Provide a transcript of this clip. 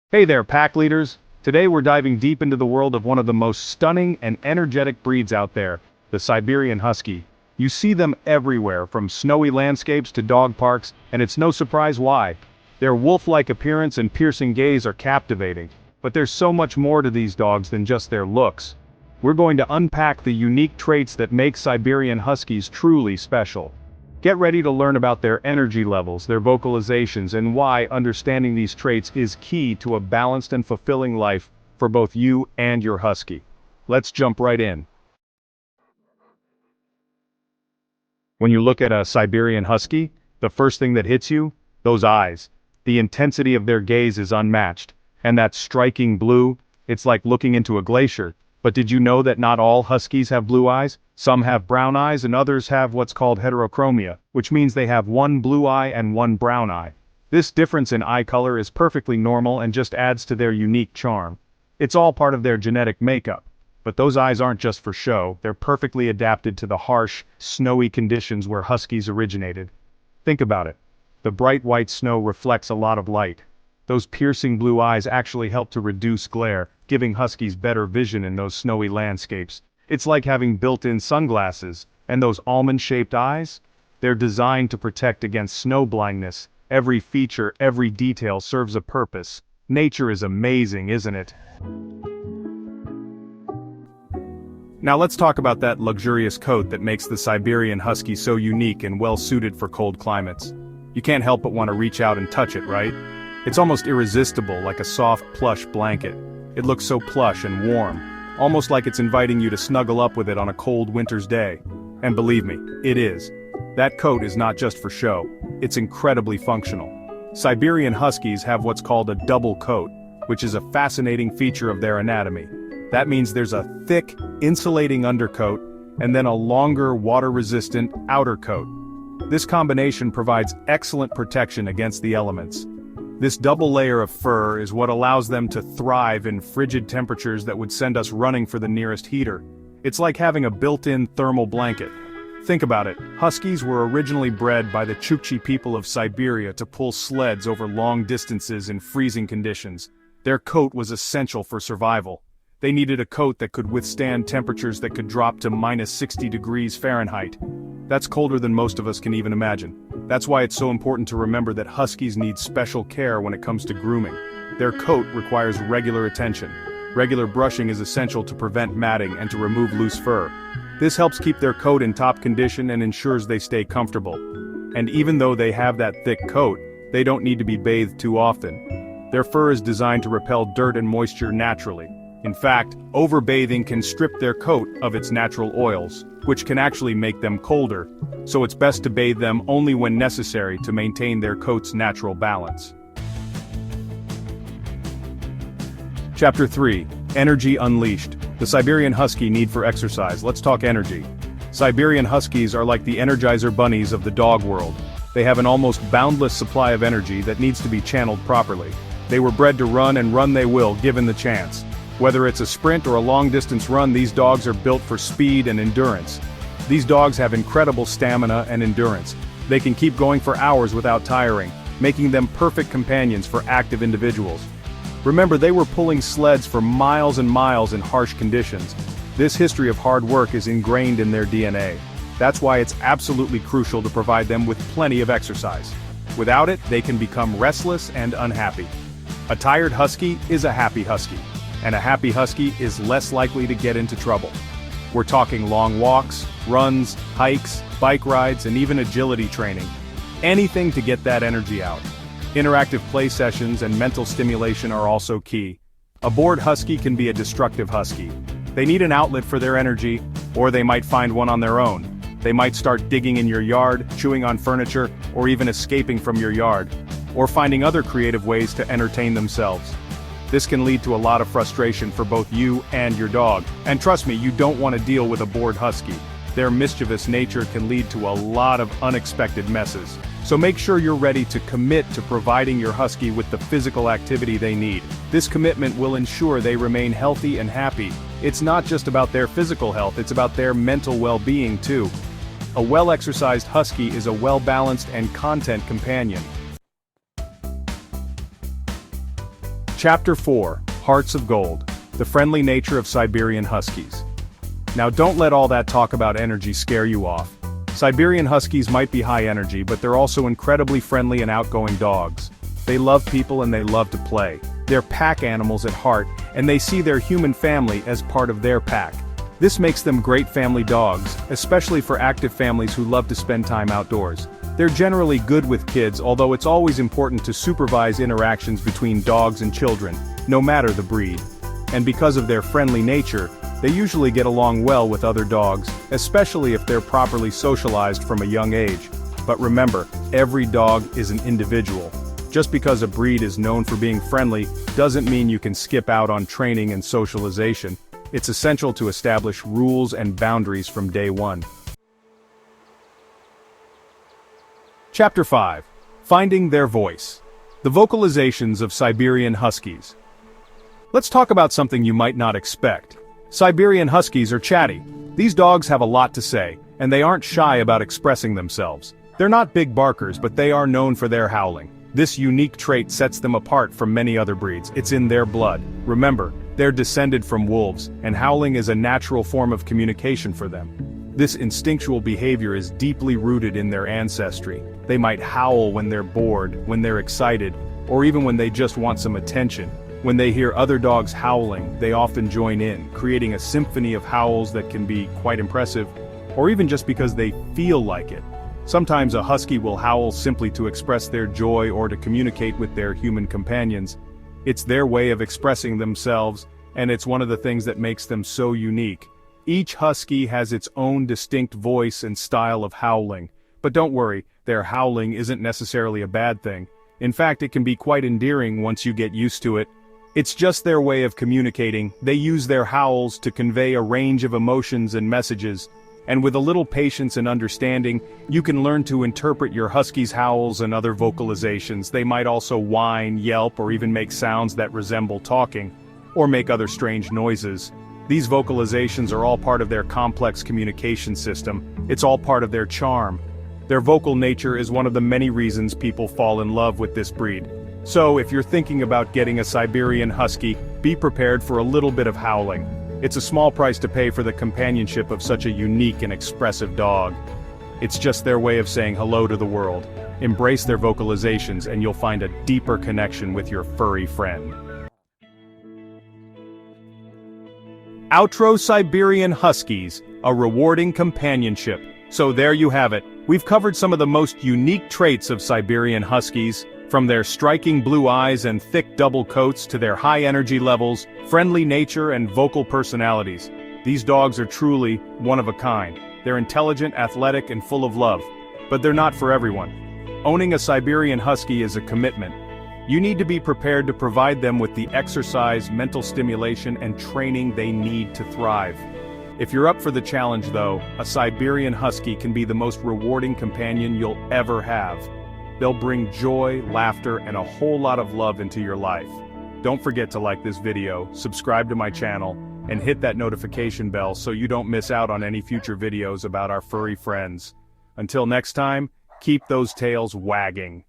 Hey there, pack leaders! Today we're diving deep into the world of one of the most stunning and energetic breeds out there, the Siberian Husky. You see them everywhere, from snowy landscapes to dog parks, and it's no surprise why. Their wolf-like appearance and piercing gaze are captivating, but there's so much more to these dogs than just their looks. We're going to unpack the unique traits that make Siberian Huskies truly special. Get ready to learn about their energy levels, their vocalizations, and why understanding these traits is key to a balanced and fulfilling life for both you and your husky. Let's jump right in. When you look at a Siberian Husky, the first thing that hits you? Those eyes. The intensity of their gaze is unmatched. And that striking blue, it's like looking into a glacier. But did you know that not all Huskies have blue eyes? Some have brown eyes and others have what's called heterochromia, which means they have one blue eye and one brown eye. This difference in eye color is perfectly normal and just adds to their unique charm. It's all part of their genetic makeup. But those eyes aren't just for show, they're perfectly adapted to the harsh, snowy conditions where Huskies originated. Think about it. The bright white snow reflects a lot of light. Those piercing blue eyes actually help to reduce glare, giving Huskies better vision in those snowy landscapes. It's like having built-in sunglasses, and those almond-shaped eyes? They're designed to protect against snow blindness. Every feature, every detail serves a purpose. Nature is amazing, isn't it? Now let's talk about that luxurious coat that makes the Siberian Husky so unique and well-suited for cold climates. You can't help but want to reach out and touch it, right? It's almost irresistible, like a soft, plush blanket. It looks so plush and warm, almost like it's inviting you to snuggle up with it on a cold winter's day. And believe me, it is. That coat is not just for show, it's incredibly functional. Siberian Huskies have what's called a double coat, which is a fascinating feature of their anatomy. That means there's a thick, insulating undercoat, and then a longer, water-resistant outer coat. This combination provides excellent protection against the elements. This double layer of fur is what allows them to thrive in frigid temperatures that would send us running for the nearest heater. It's like having a built-in thermal blanket. Think about it. Huskies were originally bred by the Chukchi people of Siberia to pull sleds over long distances in freezing conditions. Their coat was essential for survival. They needed a coat that could withstand temperatures that could drop to minus 60 degrees Fahrenheit. That's colder than most of us can even imagine. That's why it's so important to remember that Huskies need special care when it comes to grooming. Their coat requires regular attention. Regular brushing is essential to prevent matting and to remove loose fur. This helps keep their coat in top condition and ensures they stay comfortable. And even though they have that thick coat, they don't need to be bathed too often. Their fur is designed to repel dirt and moisture naturally. In fact, overbathing can strip their coat of its natural oils, which can actually make them colder, so it's best to bathe them only when necessary to maintain their coat's natural balance. Chapter 3. Energy Unleashed. The Siberian Husky need for exercise. Let's talk energy. Siberian Huskies are like the Energizer bunnies of the dog world. They have an almost boundless supply of energy that needs to be channeled properly. They were bred to run, and run they will, given the chance. Whether it's a sprint or a long-distance run, these dogs are built for speed and endurance. These dogs have incredible stamina and endurance. They can keep going for hours without tiring, making them perfect companions for active individuals. Remember, they were pulling sleds for miles and miles in harsh conditions. This history of hard work is ingrained in their DNA. That's why it's absolutely crucial to provide them with plenty of exercise. Without it, they can become restless and unhappy. A tired husky is a happy husky. And a happy husky is less likely to get into trouble. We're talking long walks, runs, hikes, bike rides, and even agility training. Anything to get that energy out. Interactive play sessions and mental stimulation are also key. A bored husky can be a destructive husky. They need an outlet for their energy, or they might find one on their own. They might start digging in your yard, chewing on furniture, or even escaping from your yard, or finding other creative ways to entertain themselves. This can lead to a lot of frustration for both you and your dog. And trust me, you don't want to deal with a bored husky. Their mischievous nature can lead to a lot of unexpected messes. So make sure you're ready to commit to providing your husky with the physical activity they need. This commitment will ensure they remain healthy and happy. It's not just about their physical health, it's about their mental well-being too. A well-exercised husky is a well-balanced and content companion. Chapter 4, Hearts of Gold, the friendly nature of Siberian Huskies. Now don't let all that talk about energy scare you off. Siberian Huskies might be high energy, but they're also incredibly friendly and outgoing dogs. They love people and they love to play. They're pack animals at heart, and they see their human family as part of their pack. This makes them great family dogs, especially for active families who love to spend time outdoors. They're generally good with kids, although it's always important to supervise interactions between dogs and children, no matter the breed. And because of their friendly nature, they usually get along well with other dogs, especially if they're properly socialized from a young age. But remember, every dog is an individual. Just because a breed is known for being friendly doesn't mean you can skip out on training and socialization. It's essential to establish rules and boundaries from day one. Chapter 5. Finding their voice. The vocalizations of Siberian Huskies. Let's talk about something you might not expect. Siberian Huskies are chatty. These dogs have a lot to say, and they aren't shy about expressing themselves. They're not big barkers, but they are known for their howling. This unique trait sets them apart from many other breeds. It's in their blood. Remember, they're descended from wolves, and howling is a natural form of communication for them. This instinctual behavior is deeply rooted in their ancestry. They might howl when they're bored, when they're excited, or even when they just want some attention. When they hear other dogs howling, they often join in, creating a symphony of howls that can be quite impressive, or even just because they feel like it. Sometimes a husky will howl simply to express their joy or to communicate with their human companions. It's their way of expressing themselves, and it's one of the things that makes them so unique. Each husky has its own distinct voice and style of howling. But don't worry, their howling isn't necessarily a bad thing. In fact, it can be quite endearing once you get used to it. It's just their way of communicating. They use their howls to convey a range of emotions and messages. And with a little patience and understanding, you can learn to interpret your husky's howls and other vocalizations. They might also whine, yelp, or even make sounds that resemble talking, or make other strange noises. These vocalizations are all part of their complex communication system. It's all part of their charm. Their vocal nature is one of the many reasons people fall in love with this breed. So, if you're thinking about getting a Siberian Husky, be prepared for a little bit of howling. It's a small price to pay for the companionship of such a unique and expressive dog. It's just their way of saying hello to the world. Embrace their vocalizations and you'll find a deeper connection with your furry friend. Outro: Siberian Huskies, a rewarding companionship. So there you have it. We've covered some of the most unique traits of Siberian Huskies, from their striking blue eyes and thick double coats to their high energy levels, friendly nature, and vocal personalities. These dogs are truly one of a kind. They're intelligent, athletic, and full of love. But they're not for everyone. Owning a Siberian Husky is a commitment. You need to be prepared to provide them with the exercise, mental stimulation, and training they need to thrive. If you're up for the challenge though, a Siberian Husky can be the most rewarding companion you'll ever have. They'll bring joy, laughter, and a whole lot of love into your life. Don't forget to like this video, subscribe to my channel, and hit that notification bell so you don't miss out on any future videos about our furry friends. Until next time, keep those tails wagging.